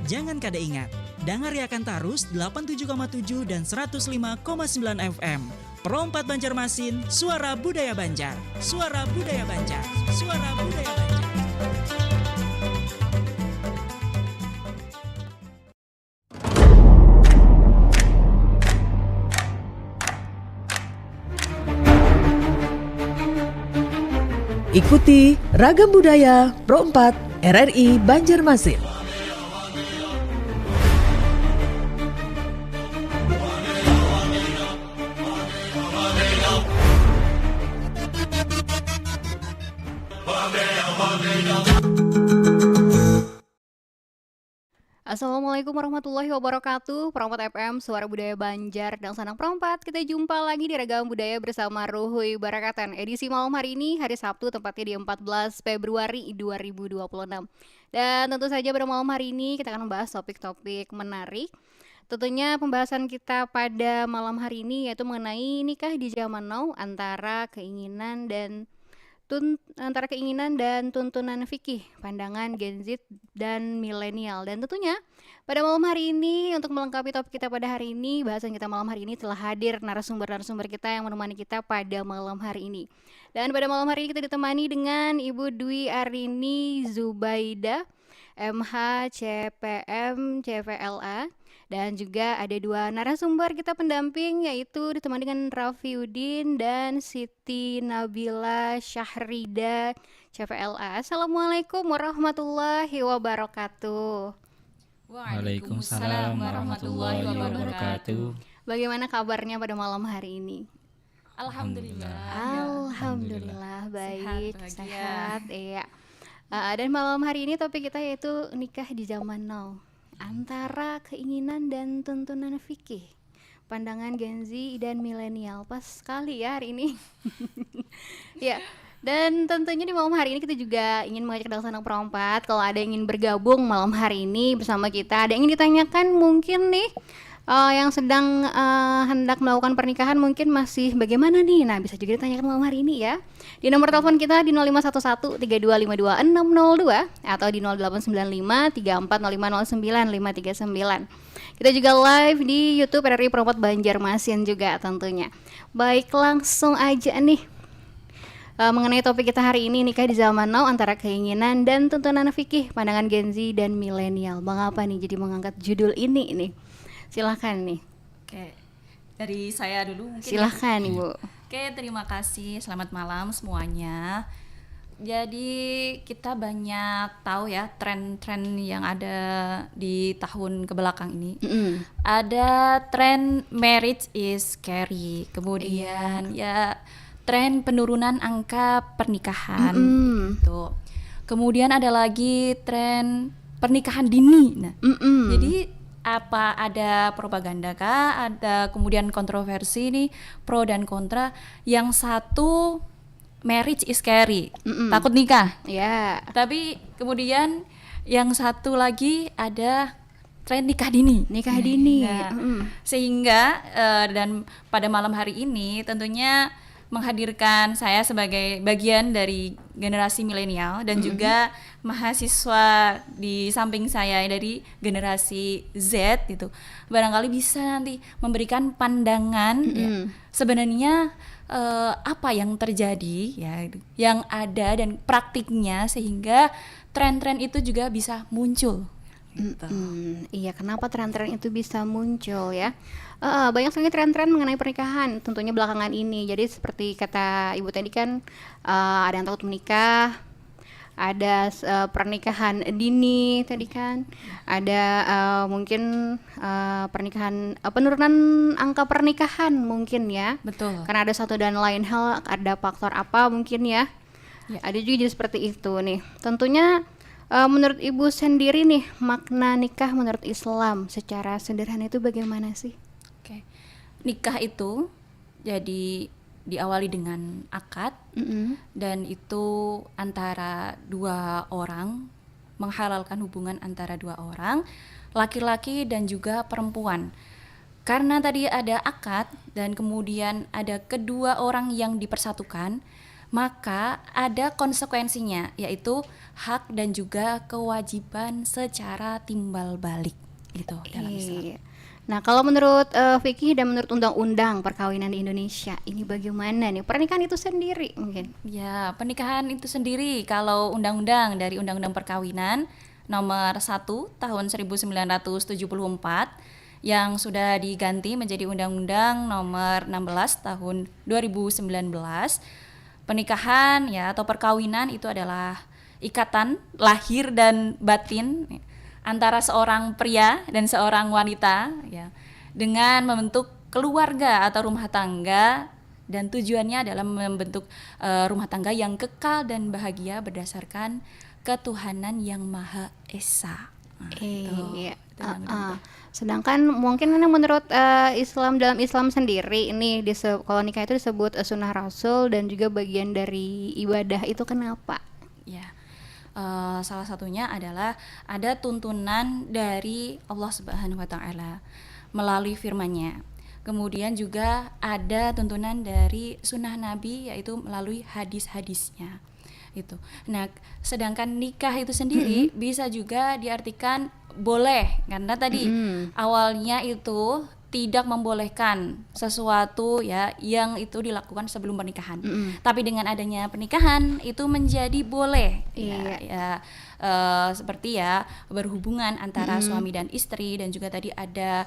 Jangan kada ingat, dengar ya kan Tarus 87,7 dan 105,9 FM. Pro 4 Banjarmasin, suara budaya Banjar. Suara budaya Banjar. Suara budaya Banjar. Ikuti Ragam Budaya Pro 4 RRI Banjarmasin. Assalamualaikum warahmatullahi wabarakatuh. Perompat FM, Suara Budaya Banjar dan Sanang Perompat. Kita jumpa lagi di Ragam Budaya bersama Ruhuy Barakatan. Edisi malam hari ini, hari Sabtu, tepatnya di 14 Februari 2026. Dan tentu saja pada malam hari ini kita akan membahas topik-topik menarik. Tentunya pembahasan kita pada malam hari ini yaitu mengenai nikah di zaman now antara keinginan dan tuntunan fikih, pandangan Gen Z dan milenial. Dan tentunya pada malam hari ini untuk melengkapi topik kita pada hari ini, bahasan kita malam hari ini telah hadir narasumber-narasumber kita yang menemani kita pada malam hari ini. Dan pada malam hari ini kita ditemani dengan Ibu Dwi Arini Zubaida, MH CPM CVLA. Dan juga ada dua narasumber kita pendamping, yaitu ditemani dengan Rafiuddin dan Siti Nabila Syahrida CVLA. Assalamualaikum warahmatullahi wabarakatuh. Waalaikumsalam warahmatullahi wabarakatuh. Bagaimana kabarnya pada malam hari ini? Alhamdulillah. Baik, sehat. Iya. Dan malam hari ini topik kita yaitu nikah di zaman now, antara keinginan dan tuntunan fikih, pandangan Gen Z dan milenial. Pas sekali ya hari ini. Ya, dan tentunya di malam hari ini kita juga ingin mengajak Dang Sanang Perompat, kalau ada yang ingin bergabung malam hari ini bersama kita, ada yang ingin ditanyakan mungkin nih, yang sedang hendak melakukan pernikahan mungkin masih bagaimana nih. Nah, bisa juga ditanyakan malam hari ini ya. Di nomor telepon kita di 0511 3252 atau di 0895 340509 539. Kita juga live di YouTube RRI Perompat Banjarmasin juga tentunya. Baik, langsung aja nih. Mengenai topik kita hari ini, nikah di zaman now antara keinginan dan tuntunan fikih, pandangan Gen Z dan milenial. Bang apa nih jadi mengangkat judul ini nih? Silahkan nih. Oke, dari saya dulu mungkin. Silahkan Ibu. Oke, terima kasih. Selamat malam semuanya. Jadi kita banyak tahu ya tren-tren yang ada di tahun kebelakang ini. Ada tren marriage is scary. Kemudian ya tren penurunan angka pernikahan gitu. Kemudian ada lagi tren pernikahan dini. Nah, jadi apa ada propaganda kah? Ada kemudian kontroversi nih, pro dan kontra. Yang satu marriage is scary, takut nikah. Ya. Tapi kemudian yang satu lagi ada tren nikah dini. Nikah dini. Nah, sehingga dan pada malam hari ini tentunya menghadirkan saya sebagai bagian dari generasi milenial dan juga mahasiswa di samping saya dari generasi Z gitu. Barangkali bisa nanti memberikan pandangan ya, sebenarnya apa yang terjadi ya, yang ada dan praktiknya sehingga tren-tren itu juga bisa muncul. Gitu. Iya, kenapa tren-tren itu bisa muncul ya? Banyak sekali tren-tren mengenai pernikahan tentunya belakangan ini. Jadi seperti kata Ibu tadi kan, ada yang takut menikah, ada pernikahan dini tadi kan, ada mungkin pernikahan penurunan angka pernikahan mungkin ya. Betul. Karena ada satu dan lain hal, ada faktor apa mungkin ya. Ada juga jadi seperti itu nih. Tentunya menurut Ibu sendiri nih, makna nikah menurut Islam secara sederhana itu bagaimana sih? Oke. Nikah itu jadi diawali dengan akad dan itu antara dua orang, menghalalkan hubungan antara dua orang, laki-laki dan juga perempuan. Karena tadi ada akad dan kemudian ada kedua orang yang dipersatukan, maka ada konsekuensinya, yaitu hak dan juga kewajiban secara timbal balik gitu dalam Islam. Iya. Nah, kalau menurut fikih dan menurut undang-undang perkawinan di Indonesia, ini bagaimana nih pernikahan itu sendiri mungkin? Ya, pernikahan itu sendiri kalau undang-undang dari Undang-Undang Perkawinan nomor 1 tahun 1974 yang sudah diganti menjadi Undang-Undang nomor 16 tahun 2019. Pernikahan ya atau perkawinan itu adalah ikatan lahir dan batin antara seorang pria dan seorang wanita ya dengan membentuk keluarga atau rumah tangga, dan tujuannya adalah membentuk rumah tangga yang kekal dan bahagia berdasarkan ketuhanan yang Maha Esa. Nah, Iya. itu yang Sedangkan mungkin ini menurut Islam, dalam Islam sendiri ini kalau nikah itu disebut sunnah Rasul dan juga bagian dari ibadah, itu kenapa? Ya, salah satunya adalah ada tuntunan dari Allah Subhanahu wa Ta'ala melalui firman-Nya. Kemudian juga ada tuntunan dari sunnah Nabi, yaitu melalui hadis-hadisnya. Itu. Nah, sedangkan nikah itu sendiri bisa juga diartikan boleh, karena tadi awalnya itu tidak membolehkan sesuatu ya yang itu dilakukan sebelum pernikahan. Tapi dengan adanya pernikahan itu menjadi boleh. Iya. Seperti ya berhubungan antara suami dan istri, dan juga tadi ada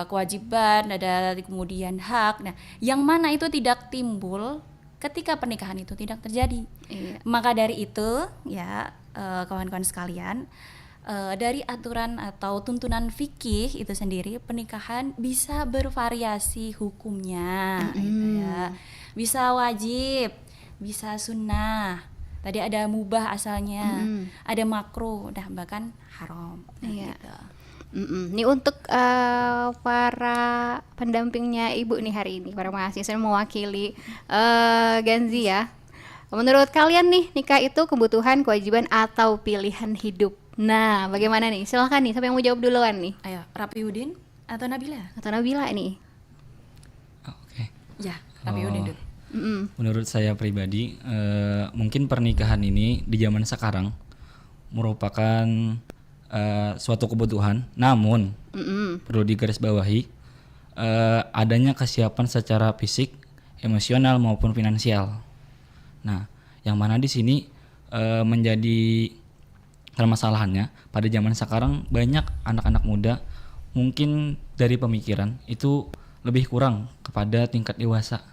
kewajiban, ada kemudian hak. Nah, yang mana itu tidak timbul ketika pernikahan itu tidak terjadi. Iya. Maka dari itu ya kawan-kawan sekalian, dari aturan atau tuntunan fikih itu sendiri, pernikahan bisa bervariasi hukumnya, gitu ya. Bisa wajib, bisa sunnah. Tadi ada mubah asalnya, ada makruh, bahkan haram. Iya. Gitu. Nih untuk para pendampingnya Ibu nih hari ini, para mahasiswa yang mewakili Ganzi ya. Menurut kalian nih, nikah itu kebutuhan, kewajiban, atau pilihan hidup? Nah, bagaimana nih? Silahkan nih, siapa yang mau jawab duluan nih? Ayo, Rafiuddin atau Nabila? Atau Nabila nih? Oke. Ya, Rafiuddin dulu. Menurut saya pribadi, mungkin pernikahan ini di zaman sekarang merupakan suatu kebutuhan, namun perlu digarisbawahi adanya kesiapan secara fisik, emosional maupun finansial. Nah, yang mana di sini menjadi permasalahannya pada zaman sekarang, banyak anak-anak muda mungkin dari pemikiran itu lebih kurang kepada tingkat dewasa.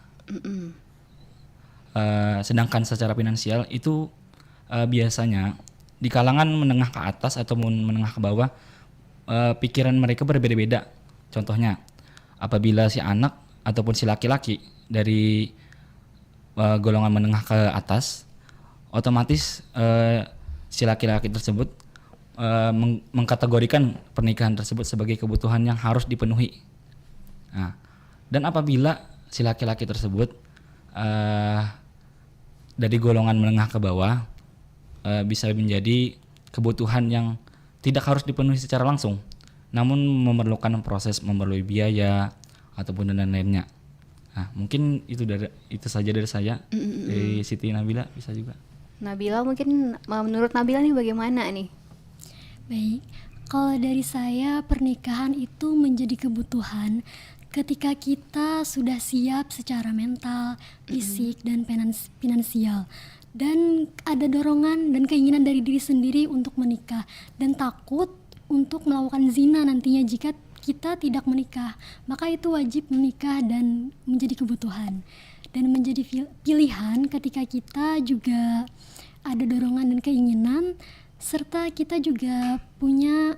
Sedangkan secara finansial itu biasanya di kalangan menengah ke atas ataupun menengah ke bawah, pikiran mereka berbeda-beda. Contohnya, apabila si anak ataupun si laki-laki dari golongan menengah ke atas, otomatis si laki-laki tersebut mengkategorikan pernikahan tersebut sebagai kebutuhan yang harus dipenuhi. Nah, dan apabila si laki-laki tersebut dari golongan menengah ke bawah, bisa menjadi kebutuhan yang tidak harus dipenuhi secara langsung, namun memerlukan proses, memerlukan biaya ataupun dan lain-lainnya. Nah, mungkin itu saja dari saya. Dari Siti Nabila bisa juga. Nabila, mungkin menurut Nabila nih bagaimana nih? Baik, kalau dari saya pernikahan itu menjadi kebutuhan ketika kita sudah siap secara mental, fisik, dan finansial. Dan ada dorongan dan keinginan dari diri sendiri untuk menikah, dan takut untuk melakukan zina nantinya jika kita tidak menikah. Maka itu wajib menikah dan menjadi kebutuhan dan menjadi pilihan ketika kita juga ada dorongan dan keinginan, serta kita juga punya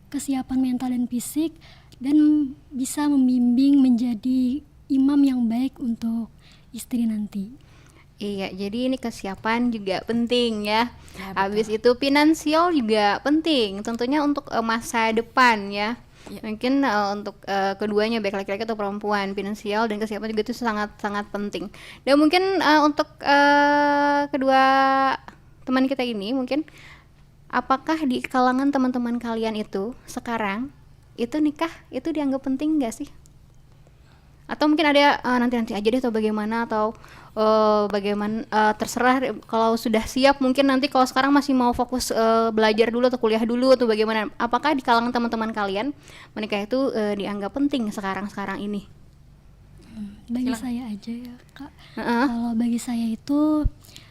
kesiapan mental dan fisik dan bisa membimbing menjadi imam yang baik untuk istri nanti. Iya, jadi ini kesiapan juga penting ya. Ya, Habis itu finansial juga penting, tentunya untuk masa depan ya. Mungkin untuk keduanya, baik laki-laki atau perempuan, finansial dan kesiapan juga itu sangat-sangat penting. Dan mungkin untuk kedua teman kita ini, mungkin apakah di kalangan teman-teman kalian itu sekarang itu nikah itu dianggap penting nggak sih? Atau mungkin ada nanti-nanti aja deh atau bagaimana, atau bagaimana, terserah kalau sudah siap, mungkin nanti kalau sekarang masih mau fokus belajar dulu atau kuliah dulu atau bagaimana. Apakah di kalangan teman-teman kalian menikah itu dianggap penting sekarang ini? Bagi saya aja ya Kak. Kalau bagi saya itu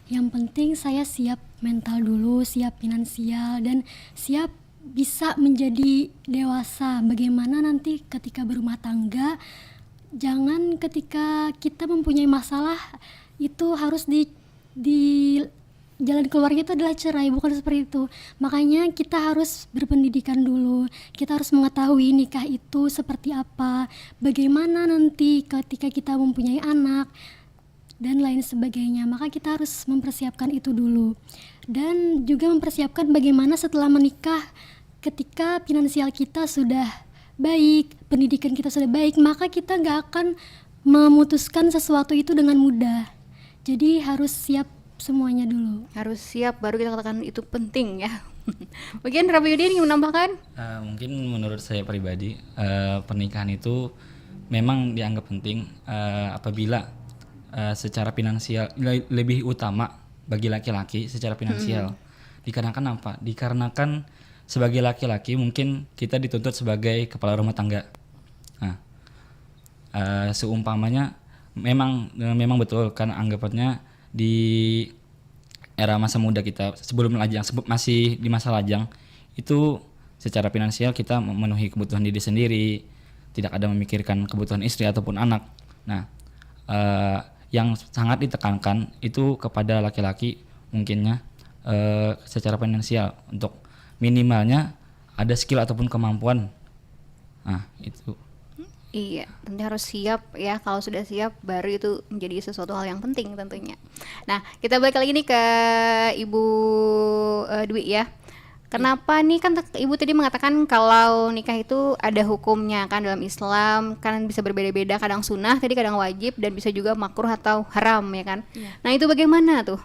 yang penting saya siap mental dulu, siap finansial, dan siap bisa menjadi dewasa. Bagaimana nanti ketika berumah tangga, jangan ketika kita mempunyai masalah itu harus di jalan keluarnya itu adalah cerai, bukan seperti itu. Makanya kita harus berpendidikan dulu, kita harus mengetahui nikah itu seperti apa, bagaimana nanti ketika kita mempunyai anak dan lain sebagainya. Maka kita harus mempersiapkan itu dulu, dan juga mempersiapkan bagaimana setelah menikah, ketika finansial kita sudah baik, pendidikan kita sudah baik, maka kita nggak akan memutuskan sesuatu itu dengan mudah. Jadi harus siap semuanya dulu. Harus siap baru kita katakan itu penting ya. Mungkin Rabiudin ingin menambahkan? Mungkin menurut saya pribadi pernikahan itu memang dianggap penting apabila secara finansial lebih utama bagi laki-laki secara finansial. Dikarenakan apa? Dikarenakan sebagai laki-laki mungkin kita dituntut sebagai kepala rumah tangga. Nah, seumpamanya memang betul kan anggapannya di era masa muda kita sebelum lajang, masih di masa lajang itu secara finansial kita memenuhi kebutuhan diri sendiri, tidak ada memikirkan kebutuhan istri ataupun anak. Nah, yang sangat ditekankan itu kepada laki-laki mungkinnya secara finansial untuk minimalnya ada skill ataupun kemampuan. Nah, itu. Iya, tentu harus siap ya. Kalau sudah siap baru itu menjadi sesuatu hal yang penting tentunya. Nah, kita balik lagi nih ke Ibu Dwi ya. Kenapa nih, kan Ibu tadi mengatakan kalau nikah itu ada hukumnya kan dalam Islam, kan bisa berbeda-beda, kadang sunnah, tadi kadang wajib, dan bisa juga makruh atau haram ya kan. Nah, itu bagaimana tuh?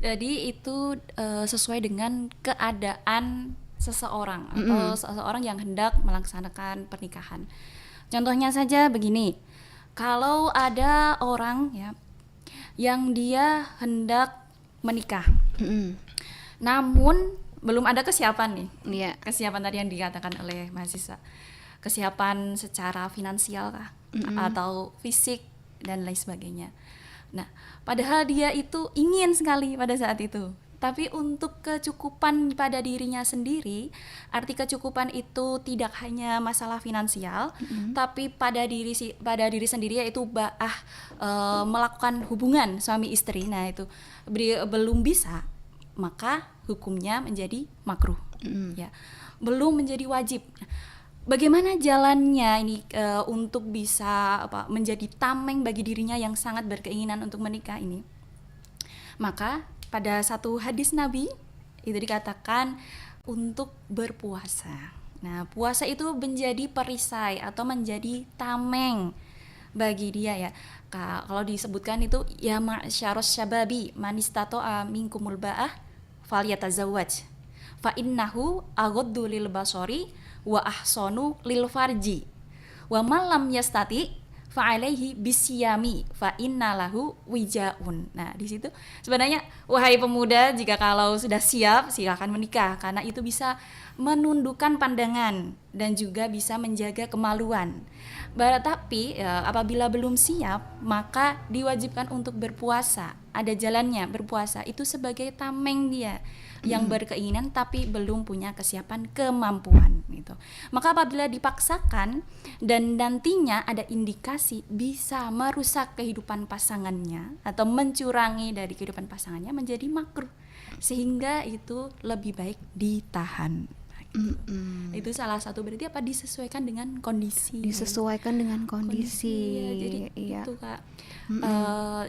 Jadi itu sesuai dengan keadaan seseorang atau seseorang yang hendak melaksanakan pernikahan. Contohnya saja begini, kalau ada orang ya yang dia hendak menikah, namun belum ada kesiapan nih. Iya. Kesiapan tadi yang dikatakan oleh mahasiswa, kesiapan secara finansial kah, atau fisik dan lain sebagainya. Nah, padahal dia itu ingin sekali pada saat itu, tapi untuk kecukupan pada dirinya sendiri, arti kecukupan itu tidak hanya masalah finansial, tapi pada diri sendiri, yaitu melakukan hubungan suami istri. Nah, itu belum bisa, maka hukumnya menjadi makruh, ya, belum menjadi wajib. Bagaimana jalannya ini untuk bisa menjadi tameng bagi dirinya yang sangat berkeinginan untuk menikah ini? Maka pada satu hadis Nabi itu dikatakan untuk berpuasa. Nah, puasa itu menjadi perisai atau menjadi tameng bagi dia ya. Kalau disebutkan itu ya ma'syaros syababi man istata'a minkumul ba'ah falyatazawwaj fa innahu aghaddu lil basari wa ahsanu lil farji wa malam yastati fa alaihi bisyami fa innalahu wijaun. Nah, di situ sebenarnya wahai pemuda, jika kalau sudah siap silakan menikah, karena itu bisa menundukkan pandangan dan juga bisa menjaga kemaluan. Tapi apabila belum siap, maka diwajibkan untuk berpuasa. Ada jalannya berpuasa itu sebagai tameng dia yang berkeinginan tapi belum punya kesiapan kemampuan gitu. Maka apabila dipaksakan dan nantinya ada indikasi bisa merusak kehidupan pasangannya atau mencurangi dari kehidupan pasangannya, menjadi makruh, sehingga itu lebih baik ditahan. Itu salah satu, berarti apa, disesuaikan dengan kondisi. Disesuaikan dengan kondisi. Ya, jadi itu Kak.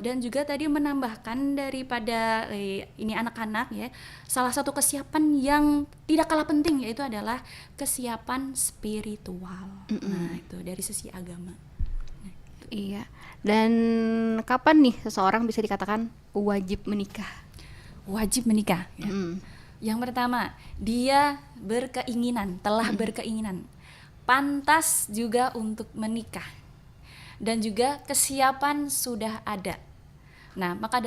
Dan juga tadi menambahkan daripada ini anak-anak ya, salah satu kesiapan yang tidak kalah penting yaitu adalah kesiapan spiritual. Nah, itu dari sisi agama. Nah, iya. Dan kapan nih seseorang bisa dikatakan wajib menikah? Wajib menikah ya. Yang pertama, dia berkeinginan, telah berkeinginan, pantas juga untuk menikah. dan juga kesiapan sudah ada. Nah, maka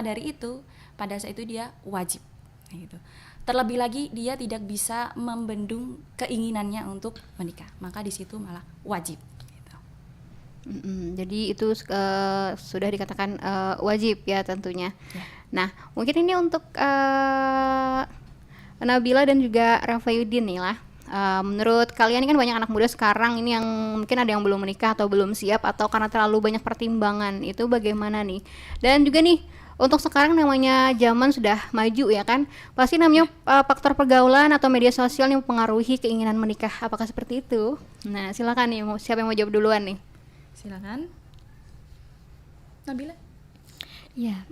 dari itu pada saat itu dia wajib gitu. Terlebih lagi dia tidak bisa membendung keinginannya untuk menikah, maka di situ malah wajib gitu. Jadi itu sudah dikatakan wajib ya tentunya. Ya. Nah, mungkin ini untuk Nabila dan juga Rafayudin nih lah. Menurut kalian ini kan banyak anak muda sekarang ini yang mungkin ada yang belum menikah atau belum siap atau karena terlalu banyak pertimbangan, itu bagaimana nih? Dan juga nih untuk sekarang namanya zaman sudah maju ya kan, pasti namanya faktor pergaulan atau media sosial yang mempengaruhi keinginan menikah. Apakah seperti itu? Nah, silakan nih, siapa yang mau jawab duluan nih? Silakan Nabila. Ya,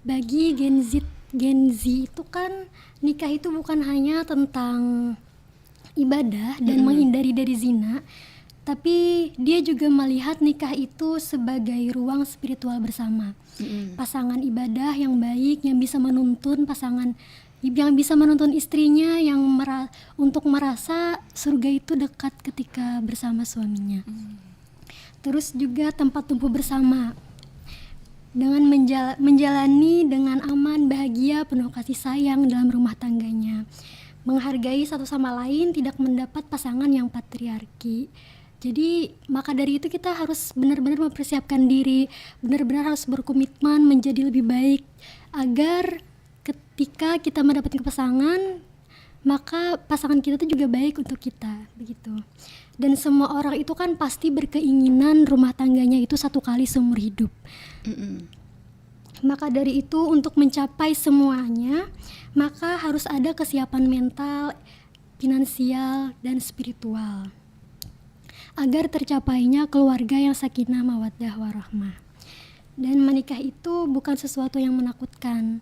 bagi Gen Z itu kan nikah itu bukan hanya tentang ibadah dan menghindari dari zina, tapi dia juga melihat nikah itu sebagai ruang spiritual bersama. Pasangan ibadah yang baik yang bisa menuntun istrinya untuk merasa surga itu dekat ketika bersama suaminya. Terus juga tempat tumbuh bersama dengan menjalani dengan aman, bahagia, penuh kasih sayang dalam rumah tangganya. Menghargai satu sama lain, tidak mendapat pasangan yang patriarki. Jadi maka dari itu kita harus benar-benar mempersiapkan diri, benar-benar harus berkomitmen menjadi lebih baik agar ketika kita mendapatkan pasangan, maka pasangan kita itu juga baik untuk kita, begitu. Dan semua orang itu kan pasti berkeinginan rumah tangganya itu satu kali seumur hidup. Maka dari itu untuk mencapai semuanya, maka harus ada kesiapan mental, finansial, dan spiritual agar tercapainya keluarga yang sakinah mawaddah warahmah. Dan menikah itu bukan sesuatu yang menakutkan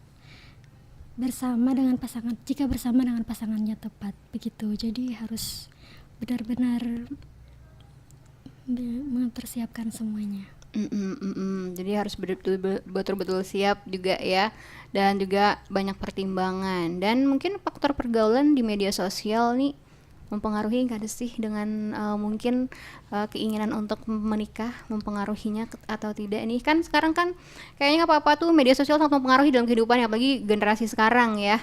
jika bersama dengan pasangannya tepat, begitu. Jadi harus benar-benar mempersiapkan semuanya. Jadi harus betul-betul siap juga ya, dan juga banyak pertimbangan. Dan mungkin faktor pergaulan di media sosial nih mempengaruhi nggak sih dengan mungkin keinginan untuk menikah, mempengaruhinya atau tidak? Ini kan sekarang kan kayaknya apa-apa tuh media sosial sangat mempengaruhi dalam kehidupan, apalagi generasi sekarang ya.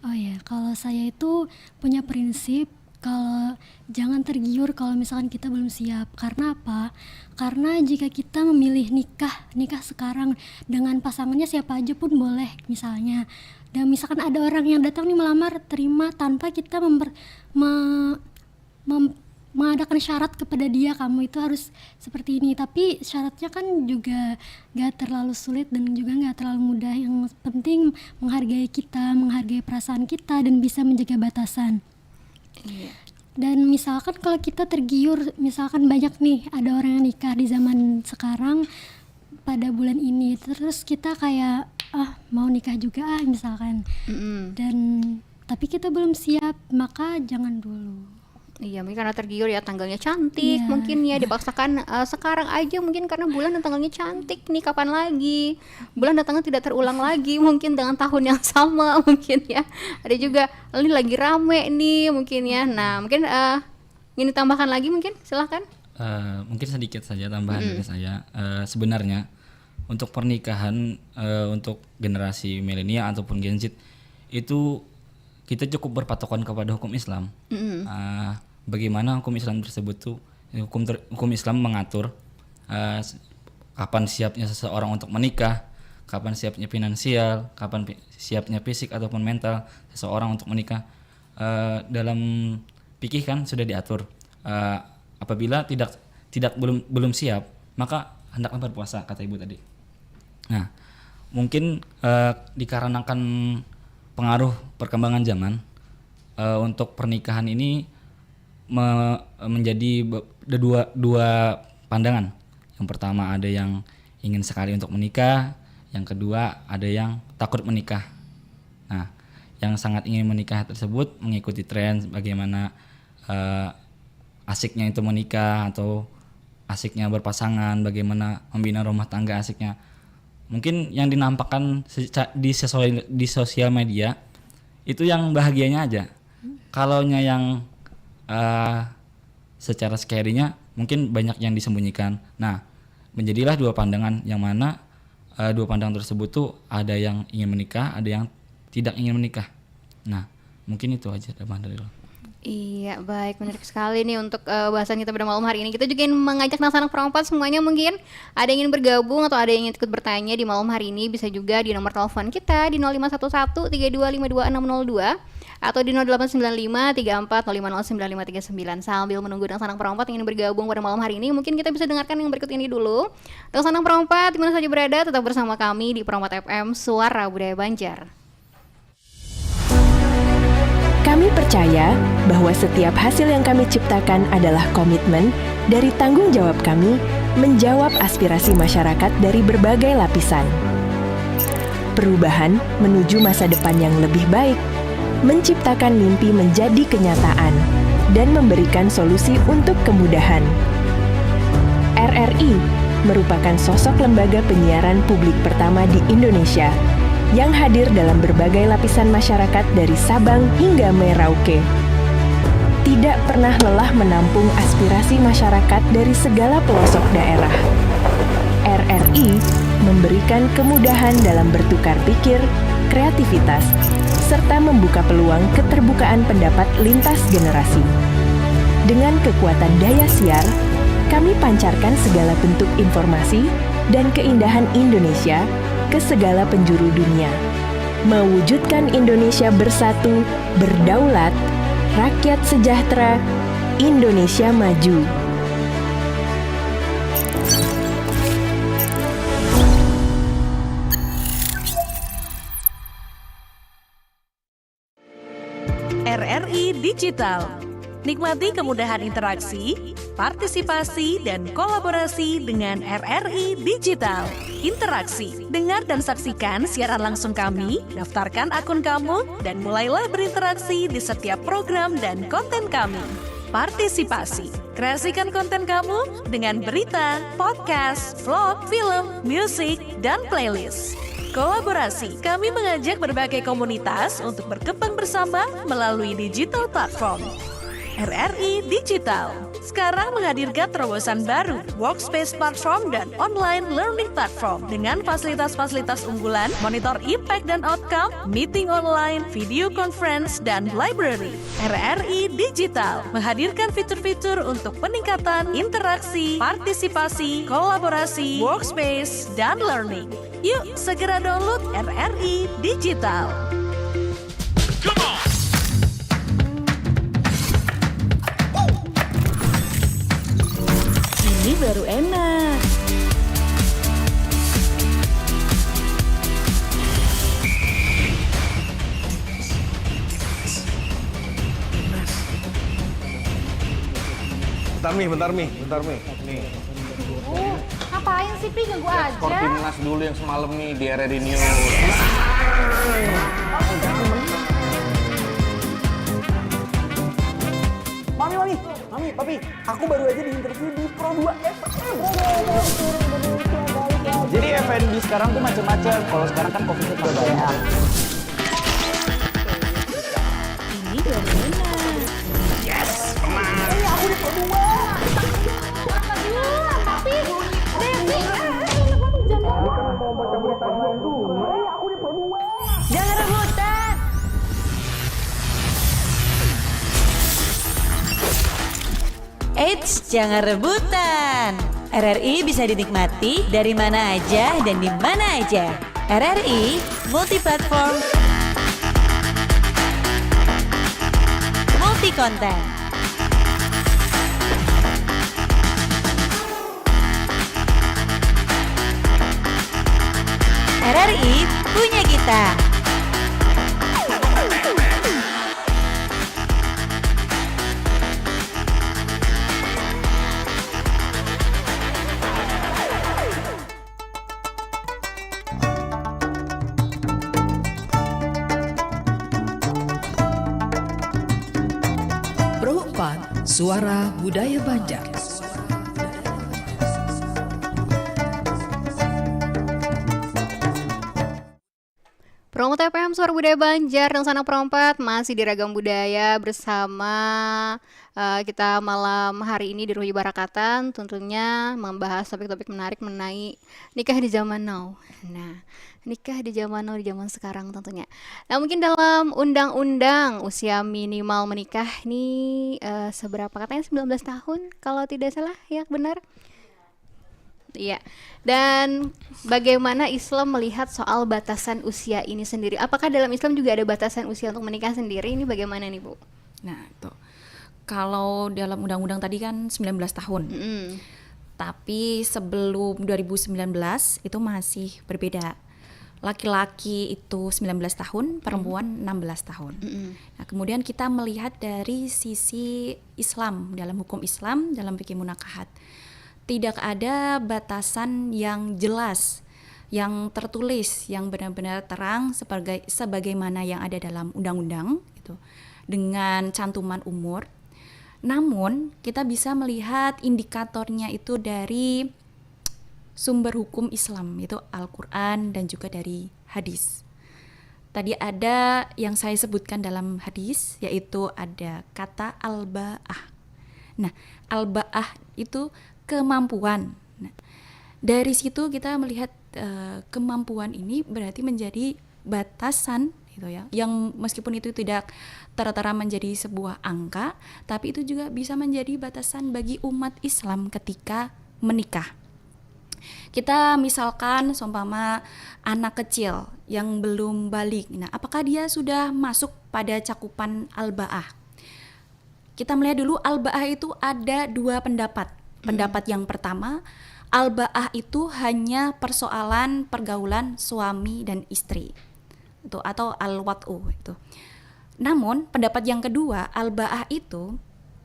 Oh ya, kalau saya itu punya prinsip kalau jangan tergiur kalau misalkan kita belum siap. Karena apa? Karena jika kita memilih nikah sekarang dengan pasangannya siapa aja pun boleh misalnya. Dan misalkan ada orang yang datang nih melamar, terima tanpa kita mengadakan syarat kepada dia, kamu itu harus seperti ini. Tapi syaratnya kan juga gak terlalu sulit dan juga gak terlalu mudah. Yang penting menghargai kita, menghargai perasaan kita, dan bisa menjaga batasan. Dan misalkan kalau kita tergiur, misalkan banyak nih ada orang yang nikah di zaman sekarang pada bulan ini, terus kita kayak mau nikah juga misalkan, dan tapi kita belum siap, maka jangan dulu. Iya, mungkin karena tergiur ya, tanggalnya cantik, mungkin ya dipaksakan sekarang aja mungkin karena bulan dan tanggalnya cantik nih, kapan lagi bulan datangnya tidak terulang lagi mungkin dengan tahun yang sama mungkin ya. Ada juga ini lagi rame nih mungkin ya. Nah mungkin ingin ditambahkan lagi mungkin, silahkan. Mungkin sedikit saja tambahan dari saya. Sebenarnya untuk pernikahan untuk generasi milenial ataupun Gen Z itu kita cukup berpatokan kepada hukum Islam. Bagaimana hukum Islam tersebut tuh, hukum Islam mengatur kapan siapnya seseorang untuk menikah, kapan siapnya finansial, kapan siapnya fisik ataupun mental seseorang untuk menikah. Dalam fikih kan sudah diatur, apabila belum siap maka hendaklah berpuasa, kata ibu tadi. Nah mungkin dikarenakan pengaruh perkembangan zaman, untuk pernikahan ini menjadi dua pandangan. Yang pertama ada yang ingin sekali untuk menikah, yang kedua ada yang takut menikah. Nah, yang sangat ingin menikah tersebut mengikuti tren bagaimana asiknya itu menikah atau asiknya berpasangan, bagaimana membina rumah tangga asiknya. Mungkin yang dinampakkan di sosial media itu yang bahagianya aja. Kalaunya yang secara scary-nya mungkin banyak yang disembunyikan. Nah, menjadilah dua pandangan yang mana dua pandangan tersebut tuh ada yang ingin menikah, ada yang tidak ingin menikah. Nah, mungkin itu aja dari lo. Iya, baik, menarik sekali nih untuk bahasan kita pada malam hari ini. Kita juga ingin mengajak anak-anak perempat semuanya, mungkin ada yang ingin bergabung atau ada yang ingin ikut bertanya di malam hari ini, bisa juga di nomor telepon kita di 0511 3252 atau di 0895 34050959. Sambil menunggu anak-anak perempat yang ingin bergabung pada malam hari ini, mungkin kita bisa dengarkan yang berikut ini dulu. Anak-anak perempat, di mana saja berada, tetap bersama kami di Perempat FM, Suara Budaya Banjar. Kami percaya bahwa setiap hasil yang kami ciptakan adalah komitmen dari tanggung jawab kami menjawab aspirasi masyarakat dari berbagai lapisan. Perubahan menuju masa depan yang lebih baik, menciptakan mimpi menjadi kenyataan, dan memberikan solusi untuk kemudahan. RRI merupakan sosok lembaga penyiaran publik pertama di Indonesia yang hadir dalam berbagai lapisan masyarakat dari Sabang hingga Merauke. Tidak pernah lelah menampung aspirasi masyarakat dari segala pelosok daerah. RRI memberikan kemudahan dalam bertukar pikir, kreativitas, serta membuka peluang keterbukaan pendapat lintas generasi. Dengan kekuatan daya siar, kami pancarkan segala bentuk informasi dan keindahan Indonesia ke segala penjuru dunia, mewujudkan Indonesia bersatu, berdaulat, rakyat sejahtera, Indonesia maju. RRI Digital. Nikmati kemudahan interaksi, partisipasi, dan kolaborasi dengan RRI Digital. Interaksi, dengar dan saksikan siaran langsung kami, daftarkan akun kamu, dan mulailah berinteraksi di setiap program dan konten kami. Partisipasi, kreasikan konten kamu dengan berita, podcast, vlog, film, musik, dan playlist. Kolaborasi, kami mengajak berbagai komunitas untuk berkembang bersama melalui digital platform. RRI Digital sekarang menghadirkan terobosan baru, workspace platform dan online learning platform dengan fasilitas-fasilitas unggulan, monitor impact dan outcome, meeting online, video conference, dan library. RRI Digital menghadirkan fitur-fitur untuk peningkatan interaksi, partisipasi, kolaborasi, workspace, dan learning. Yuk segera download RRI Digital. Ini baru enak. Bentar Mi. Nih. Ngapain sih, Pi? Ganggu aja. Skor timnas dulu yang semalam nih di RRI News. Mami, Papi, aku baru aja diinterview di Pro 2 FM. Jadi FNB sekarang tuh macam-macam. Kalau sekarang kan Covid-nya udah banyak. Ini baru enak. Yes, menang. Aku di Pro 2. Tapi, Devi, Jangan rebutan. Eits, jangan rebutan. RRI bisa dinikmati dari mana aja dan di mana aja. RRI multi-platform, multi-konten. RRI punya kita. Pro 4, Suara Budaya Banjar. Promo TPM Suara Budaya Banjar dan Sanak Perompat masih di Ragam Budaya bersama kita malam hari ini di Ruhi Barakatan, tentunya membahas topik-topik menarik mengenai nikah di zaman now. Nah, nikah di zaman now, di zaman sekarang tentunya. Nah, mungkin dalam undang-undang usia minimal menikah ini seberapa, katanya 19 tahun kalau tidak salah ya, benar? Iya. Dan bagaimana Islam melihat soal batasan usia ini sendiri? Apakah dalam Islam juga ada batasan usia untuk menikah sendiri? Ini bagaimana nih, Bu? Nah, itu. Kalau dalam undang-undang tadi kan 19 tahun. Tapi sebelum 2019 itu masih berbeda. Laki-laki itu 19 tahun, perempuan 16 tahun. Nah, kemudian kita melihat dari sisi Islam, dalam hukum Islam, dalam fikih munakahat. Tidak ada batasan yang jelas, yang tertulis, yang benar-benar terang sebagaimana yang ada dalam undang-undang gitu, dengan cantuman umur. Namun kita bisa melihat indikatornya itu dari sumber hukum Islam, yaitu Al-Quran dan juga dari hadis. Tadi ada yang saya sebutkan dalam hadis, yaitu ada kata al-ba'ah. Nah, al-ba'ah itu kemampuan. Nah, dari situ kita melihat kemampuan ini berarti menjadi batasan gitu ya, yang meskipun itu tidak tertera menjadi sebuah angka, tapi itu juga bisa menjadi batasan bagi umat Islam ketika menikah. Kita misalkan seumpama anak kecil yang belum balik, nah apakah dia sudah masuk pada cakupan al-ba'ah? Kita melihat dulu al-ba'ah itu ada dua pendapat. Pendapat yang pertama, al-ba'ah itu hanya persoalan pergaulan suami dan istri, itu atau al-wat'u itu. Namun pendapat yang kedua, al-ba'ah itu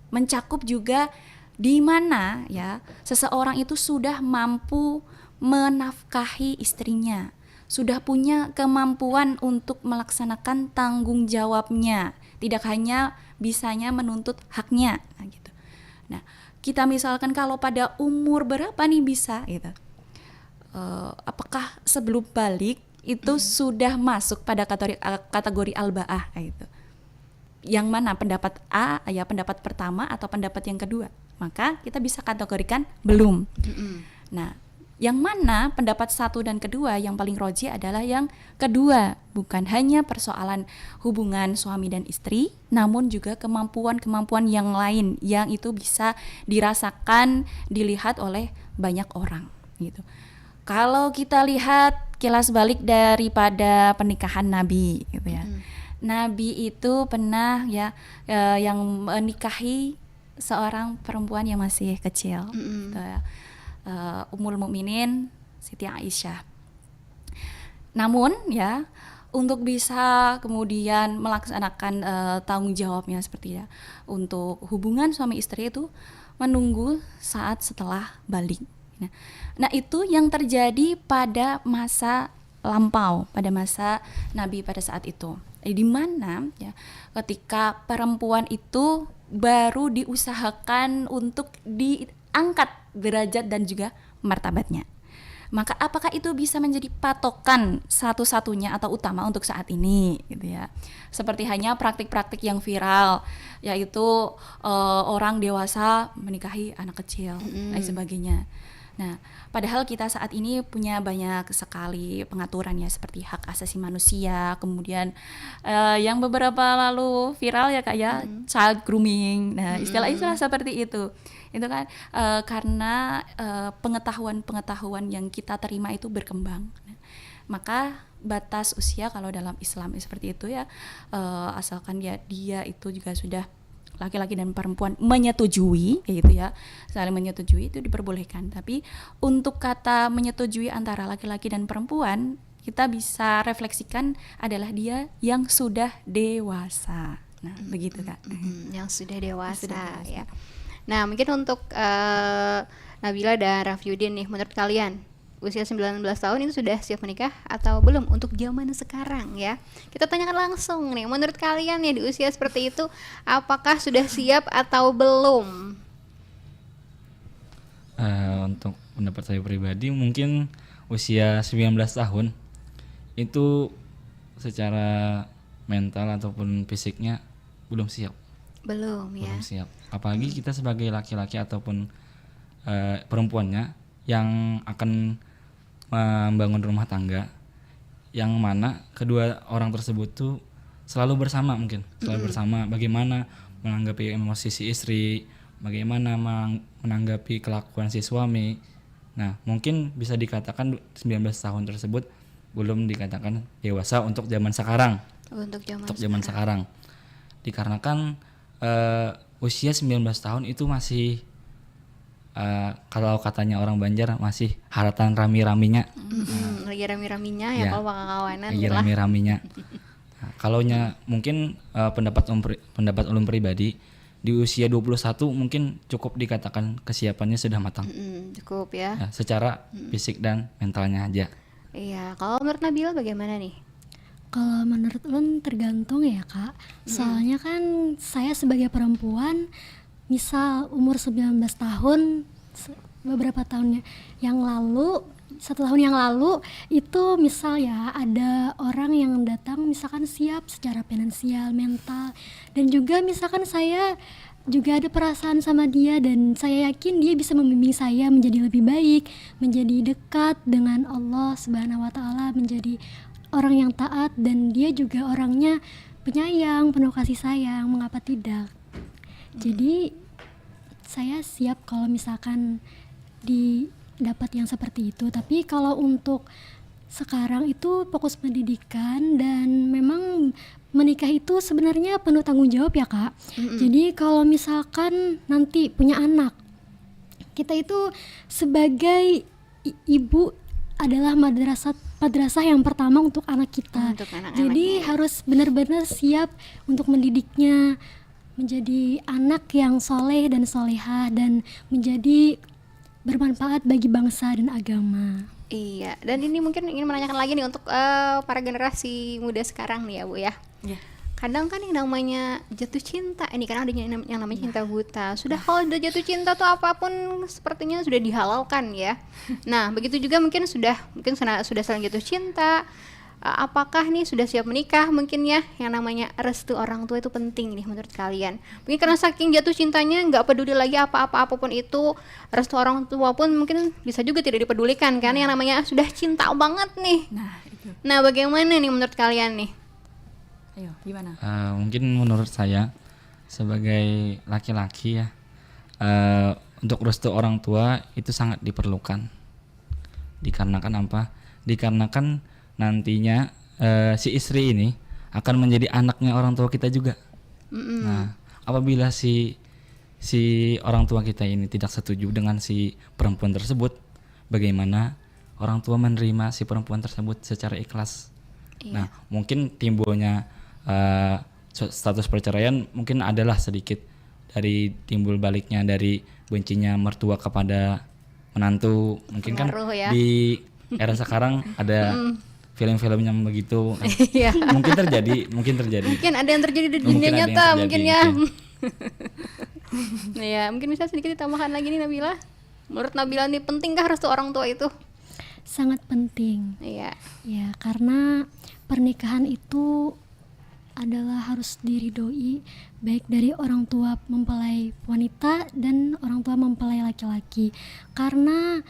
mencakup juga di mana ya seseorang itu sudah mampu menafkahi istrinya, sudah punya kemampuan untuk melaksanakan tanggung jawabnya, tidak hanya bisanya menuntut haknya, nah gitu. Nah, kita misalkan kalau pada umur berapa nih bisa gitu, apakah sebelum balik itu sudah masuk pada kategori al-ba'ah gitu. Yang mana pendapat A ya pendapat pertama atau pendapat yang kedua, maka kita bisa kategorikan belum. Nah, yang mana pendapat satu dan kedua yang paling roji adalah yang kedua, bukan hanya persoalan hubungan suami dan istri, namun juga kemampuan-kemampuan yang lain yang itu bisa dirasakan, dilihat oleh banyak orang gitu. Kalau kita lihat kilas balik daripada pernikahan Nabi gitu ya. Nabi itu pernah ya yang menikahi seorang perempuan yang masih kecil gitu ya. Ummul Mukminin Siti Aisyah. Namun ya untuk bisa kemudian melaksanakan tanggung jawabnya seperti ya untuk hubungan suami istri itu menunggu saat setelah balik. Nah itu yang terjadi pada masa lampau, pada masa Nabi pada saat itu, di mana ya ketika perempuan itu baru diusahakan untuk diangkat derajat dan juga martabatnya. Maka apakah itu bisa menjadi patokan satu-satunya atau utama untuk saat ini gitu ya. Seperti hanya praktik-praktik yang viral, yaitu orang dewasa menikahi anak kecil dan sebagainya. Nah, padahal kita saat ini punya banyak sekali pengaturan ya, seperti hak asasi manusia, kemudian yang beberapa lalu viral ya Kak ya, child grooming. Nah, istilah-istilah seperti itu kan karena pengetahuan yang kita terima itu berkembang. Maka batas usia kalau dalam Islam seperti itu ya, asalkan dia itu juga sudah laki-laki dan perempuan menyetujui gitu ya, saling menyetujui itu diperbolehkan. Tapi untuk kata menyetujui antara laki-laki dan perempuan, kita bisa refleksikan adalah dia yang sudah dewasa. Nah, begitu Kak. Yang sudah dewasa ya. Nah, mungkin untuk Nabila dan Rafyudin nih, menurut kalian usia 19 tahun itu sudah siap menikah atau belum untuk zaman sekarang ya? Kita tanyakan langsung nih, menurut kalian ya di usia seperti itu apakah sudah siap atau belum? Untuk pendapat saya pribadi mungkin usia 19 tahun itu secara mental ataupun fisiknya belum siap. Belum ya. Belum siap. Apalagi kita sebagai laki-laki ataupun perempuannya yang akan membangun rumah tangga, yang mana kedua orang tersebut tuh selalu bersama, mungkin selalu bersama. Bagaimana menanggapi emosi si istri, bagaimana menanggapi kelakuan si suami. Nah, mungkin bisa dikatakan 19 tahun tersebut belum dikatakan dewasa untuk zaman sekarang. Untuk zaman sekarang. Dikarenakan usia 19 tahun itu masih kalau katanya orang Banjar masih haratan rami-raminya. Lagi rami-raminya ya, kalau kawanan lagi rami-raminya. Nah, kalaunya mungkin pendapat ulun pribadi di usia 21 mungkin cukup dikatakan kesiapannya sudah matang. Cukup ya. Secara fisik dan mentalnya aja. Iya, kalau menurut Nabila bagaimana nih? Kalau menurut Lun tergantung ya Kak. Soalnya kan saya sebagai perempuan, misal umur 19 tahun, beberapa tahun yang lalu, 1 tahun yang lalu, itu misal ya ada orang yang datang misalkan siap secara finansial, mental, dan juga misalkan saya juga ada perasaan sama dia dan saya yakin dia bisa membimbing saya menjadi lebih baik, menjadi dekat dengan Allah Subhanahu wa taala, menjadi orang yang taat, dan dia juga orangnya penyayang, penuh kasih sayang, mengapa tidak. Jadi saya siap kalau misalkan didapat yang seperti itu. Tapi kalau untuk sekarang itu fokus pendidikan, dan memang menikah itu sebenarnya penuh tanggung jawab ya Kak. Jadi kalau misalkan nanti punya anak, kita itu sebagai ibu adalah madrasah yang pertama untuk anak kita. Jadi harus benar-benar siap untuk mendidiknya menjadi anak yang soleh dan solehah, dan menjadi bermanfaat bagi bangsa dan agama. Iya, dan ini mungkin ingin menanyakan lagi nih untuk para generasi muda sekarang nih ya Bu ya. Kadang kan yang namanya jatuh cinta ini, kadang ada yang namanya cinta buta. Kalau udah jatuh cinta tuh apapun sepertinya sudah dihalalkan ya. Nah, begitu juga mungkin sudah saling jatuh cinta. Apakah nih sudah siap menikah mungkin ya? Yang namanya restu orang tua itu penting nih menurut kalian. Mungkin karena saking jatuh cintanya nggak peduli lagi apapun itu, restu orang tua pun mungkin bisa juga tidak dipedulikan kan. Yang namanya sudah cinta banget nih. Nah, bagaimana nih menurut kalian nih? Ayo, gimana? Mungkin menurut saya sebagai laki-laki ya, untuk restu orang tua itu sangat diperlukan. Dikarenakan apa? Dikarenakan nantinya si istri ini akan menjadi anaknya orang tua kita juga. Nah, apabila si orang tua kita ini tidak setuju dengan si perempuan tersebut, bagaimana orang tua menerima si perempuan tersebut secara ikhlas? Nah, mungkin timbulnya status perceraian mungkin adalah sedikit dari timbul baliknya dari bencinya mertua kepada menantu. Mungkin kan ya. Di era sekarang ada film-film yang begitu. Mungkin terjadi. Mungkin ada yang terjadi di dunia nyata mungkin ya. Ya, mungkin bisa sedikit ditambahkan lagi nih Nabila. Menurut Nabila nih pentingkah restu orang tua itu? Sangat penting. Iya. Ya, karena pernikahan itu adalah harus diridhoi baik dari orang tua mempelai wanita dan orang tua mempelai laki-laki. Karena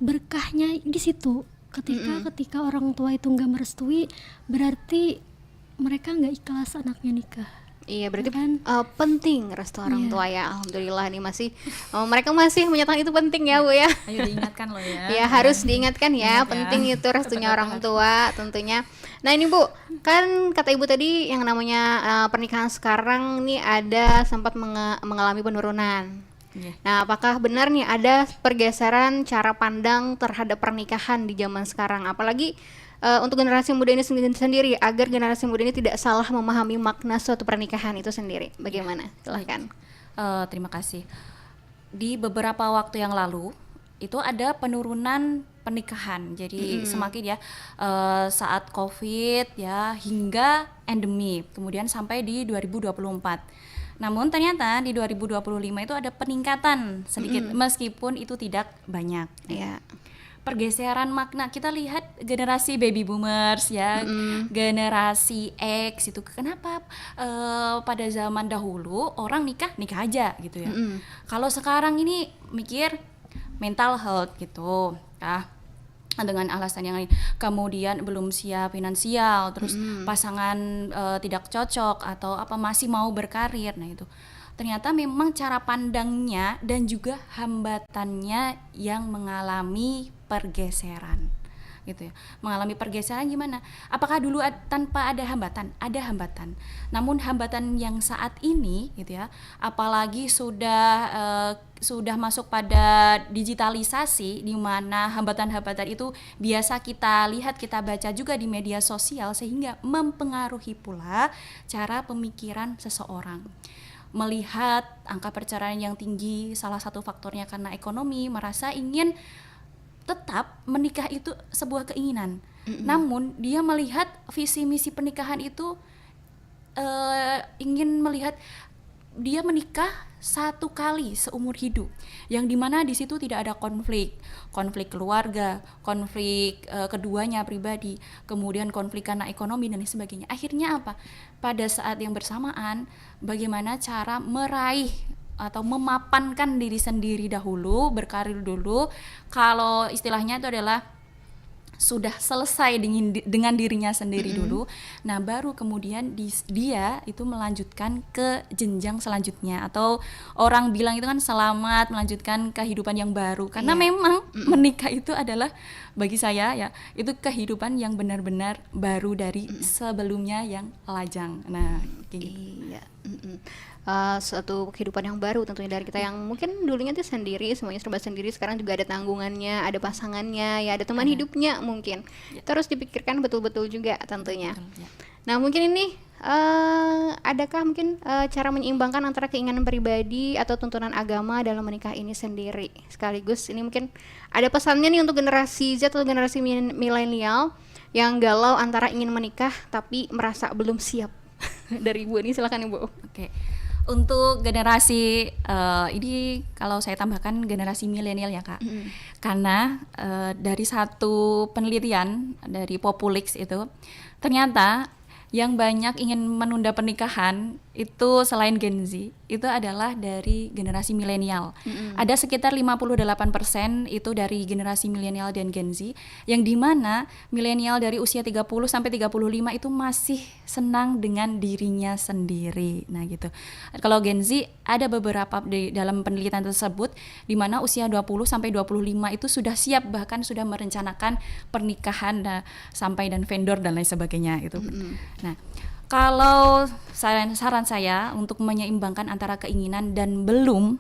berkahnya di situ. Ketika orang tua itu nggak merestui, berarti mereka nggak ikhlas anaknya nikah. Iya, berarti kan penting restu orang tua ya. Alhamdulillah nih mereka masih menyatakan itu penting ya Bu ya. Ayo diingatkan loh ya. Ya harus diingatkan ya, penting itu restunya orang tua tentunya. Nah ini Bu, kan kata Ibu tadi yang namanya pernikahan sekarang nih ada sempat mengalami penurunan. Nah, apakah benar nih ada pergeseran cara pandang terhadap pernikahan di zaman sekarang? Apalagi untuk generasi muda ini sendiri, agar generasi muda ini tidak salah memahami makna suatu pernikahan itu sendiri. Bagaimana? Silahkan. Terima kasih. Di beberapa waktu yang lalu itu ada penurunan pernikahan. Jadi semakin ya saat COVID ya hingga endemi, kemudian sampai di 2024. Namun ternyata di 2025 itu ada peningkatan sedikit, meskipun itu tidak banyak. Ya. pergeseran makna. Kita lihat generasi baby boomers ya, generasi X itu kenapa pada zaman dahulu orang nikah aja gitu ya. Kalau sekarang ini mikir mental health gitu ya, dengan alasan yang lain, kemudian belum siap finansial, terus pasangan tidak cocok atau apa masih mau berkarir. Nah itu ternyata memang cara pandangnya dan juga hambatannya yang mengalami pergeseran gitu ya. Mengalami pergeseran gimana? Apakah dulu tanpa ada hambatan? Ada hambatan. Namun hambatan yang saat ini gitu ya, apalagi sudah masuk pada digitalisasi di mana hambatan-hambatan itu biasa kita lihat, kita baca juga di media sosial sehingga mempengaruhi pula cara pemikiran seseorang. Melihat angka perceraian yang tinggi, salah satu faktornya karena ekonomi, merasa ingin tetap menikah itu sebuah keinginan. Namun dia melihat visi misi pernikahan itu ingin melihat dia menikah satu kali seumur hidup, yang dimana di situ tidak ada konflik keluarga, konflik keduanya pribadi, kemudian konflik karena ekonomi dan sebagainya. Akhirnya apa? Pada saat yang bersamaan, bagaimana cara meraih atau memapankan diri sendiri dahulu, berkarir dulu. Kalau istilahnya itu adalah sudah selesai dengan dirinya sendiri dulu. Nah, baru kemudian dia itu melanjutkan ke jenjang selanjutnya, atau orang bilang itu kan selamat melanjutkan kehidupan yang baru. Karena memang menikah itu adalah bagi saya ya, itu kehidupan yang benar-benar baru dari sebelumnya yang lajang. Nah, kayak gitu. Iya. Suatu kehidupan yang baru tentunya dari kita yang mungkin dulunya tuh sendiri, semuanya serba sendiri, sekarang juga ada tanggungannya, ada pasangannya, ya ada teman hidupnya mungkin. Terus dipikirkan betul-betul juga tentunya. Nah, mungkin ini adakah mungkin cara menyeimbangkan antara keinginan pribadi atau tuntunan agama dalam menikah ini sendiri? Sekaligus ini mungkin ada pesannya nih untuk generasi Z atau generasi milenial yang galau antara ingin menikah tapi merasa belum siap. Dari Ibu ini, silakan Ibu. Oke. Untuk generasi ini kalau saya tambahkan generasi milenial ya Kak, karena dari satu penelitian dari Populix itu ternyata yang banyak ingin menunda pernikahan itu selain Gen Z itu adalah dari generasi milenial. Ada sekitar 58% itu dari generasi milenial dan Gen Z, yang dimana milenial dari usia 30 sampai 35 itu masih senang dengan dirinya sendiri. Nah gitu. Kalau Gen Z ada beberapa di dalam penelitian tersebut di mana usia 20 sampai 25 itu sudah siap, bahkan sudah merencanakan pernikahan sampai dan vendor dan lain sebagainya itu. Nah, kalau saran saya untuk menyeimbangkan antara keinginan dan belum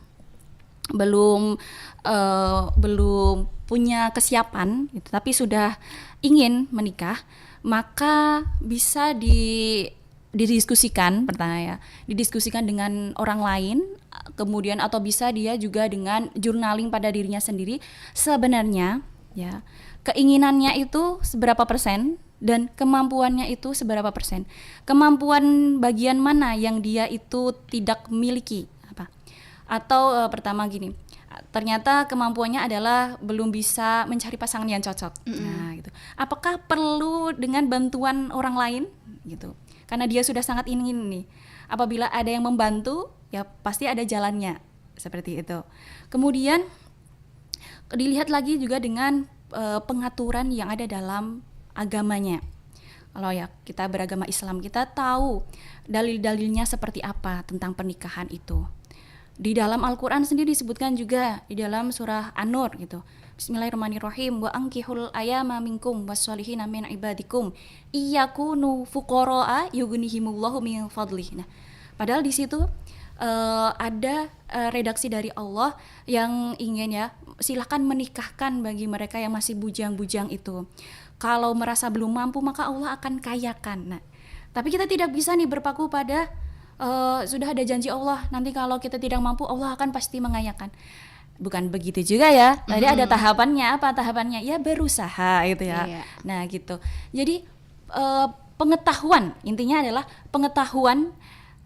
punya kesiapan gitu, tapi sudah ingin menikah, maka bisa didiskusikan pertama ya, didiskusikan dengan orang lain, kemudian atau bisa dia juga dengan journaling pada dirinya sendiri, sebenarnya ya keinginannya itu seberapa persen dan kemampuannya itu seberapa persen. Kemampuan bagian mana yang dia itu tidak miliki apa? Atau pertama gini, ternyata kemampuannya adalah belum bisa mencari pasangan yang cocok. Nah, gitu. Apakah perlu dengan bantuan orang lain gitu? Karena dia sudah sangat ingin nih. Apabila ada yang membantu, ya pasti ada jalannya. Seperti itu. Kemudian dilihat lagi juga dengan pengaturan yang ada dalam agamanya. Kalau ya kita beragama Islam, kita tahu dalil-dalilnya seperti apa tentang pernikahan itu. Di dalam Al-Quran sendiri disebutkan juga di dalam surah An-Nur gitu. Bismillahirrahmanirrahim. Wa ankihul ayama minkum wassolihina min ibadikum iyakunu fuqara'a yughnihimullahu min fadlih. Nah, padahal di situ ada redaksi dari Allah yang ingin ya, silahkan menikahkan bagi mereka yang masih bujang-bujang itu. Kalau merasa belum mampu maka Allah akan kayakan. Nah, tapi kita tidak bisa nih berpaku pada sudah ada janji Allah, nanti kalau kita tidak mampu Allah akan pasti mengayakan. Bukan begitu juga ya. Tadi ada tahapannya. Apa tahapannya? Ya berusaha gitu ya. Nah gitu. Jadi pengetahuan, intinya adalah pengetahuan,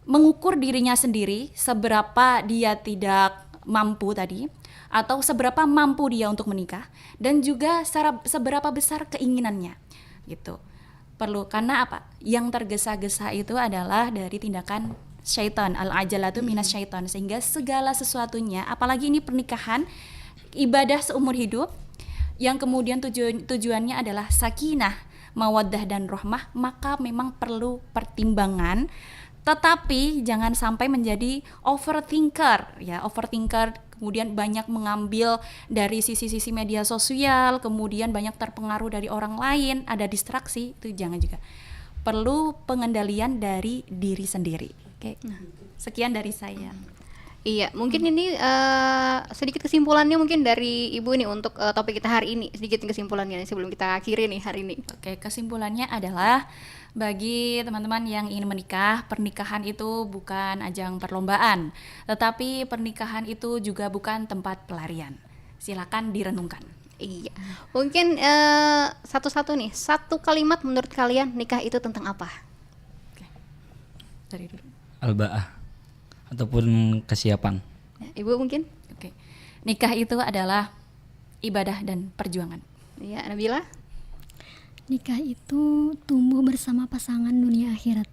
mengukur dirinya sendiri seberapa dia tidak mampu tadi, atau seberapa mampu dia untuk menikah, dan juga seberapa besar keinginannya gitu. Perlu, karena apa? Yang tergesa-gesa itu adalah dari tindakan syaitan, al-ajalatu minas syaitan, sehingga segala sesuatunya, apalagi ini pernikahan, ibadah seumur hidup, yang kemudian tujuannya adalah sakinah, mawaddah dan rahmah, maka memang perlu pertimbangan. Tetapi jangan sampai menjadi overthinker, kemudian banyak mengambil dari sisi-sisi media sosial, kemudian banyak terpengaruh dari orang lain, ada distraksi, itu jangan juga. Perlu pengendalian dari diri sendiri. Oke. Sekian dari saya. Iya, mungkin ini sedikit kesimpulannya mungkin dari Ibu nih untuk topik kita hari ini. Sedikit kesimpulannya sebelum kita akhiri nih hari ini. Oke, kesimpulannya adalah bagi teman-teman yang ingin menikah, pernikahan itu bukan ajang perlombaan, tetapi pernikahan itu juga bukan tempat pelarian. Silakan direnungkan. Iya, mungkin satu-satu nih, satu kalimat menurut kalian nikah itu tentang apa? Oke. Dari dulu. Al-ba'ah ataupun kesiapan. Ibu mungkin? Oke. Nikah itu adalah ibadah dan perjuangan. Iya, Nabila? Nikah itu tumbuh bersama pasangan dunia akhirat.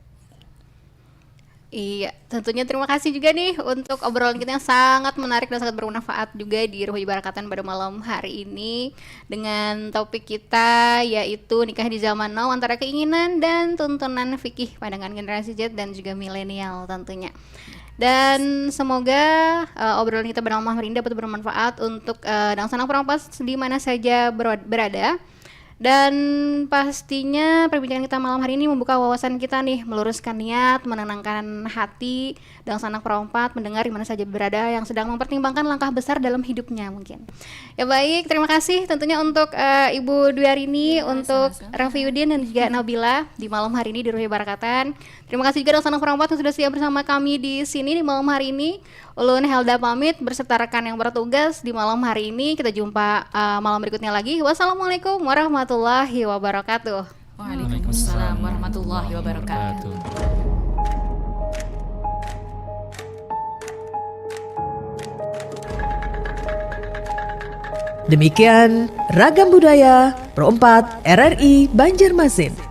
Iya, tentunya terima kasih juga nih untuk obrolan kita yang sangat menarik dan sangat bermanfaat juga di Ruhi Barakatan pada malam hari ini dengan topik kita yaitu nikah di zaman now antara keinginan dan tuntunan fikih pandangan generasi Z dan juga milenial tentunya. Dan semoga obrolan kita pada malam hari ini dapat bermanfaat untuk dan sanak perompas di mana saja berada. Dan pastinya perbincangan kita malam hari ini membuka wawasan kita nih, meluruskan niat, menenangkan hati, dan sanak perompat mendengar di mana saja berada yang sedang mempertimbangkan langkah besar dalam hidupnya mungkin. Ya baik, terima kasih tentunya untuk Ibu Dwi Arini, untuk Rafiuddin dan juga Nabila di malam hari ini di Ruhi Barakatan. Terima kasih juga dan sanak perompat yang sudah siap bersama kami di sini di malam hari ini. Ulun Helda pamit berserta rekan yang bertugas di malam hari ini. Kita jumpa malam berikutnya lagi. Wassalamualaikum warahmatullahi wabarakatuh. Waalaikumsalam warahmatullahi wabarakatuh. Demikian Ragam Budaya Pro 4 RRI Banjarmasin.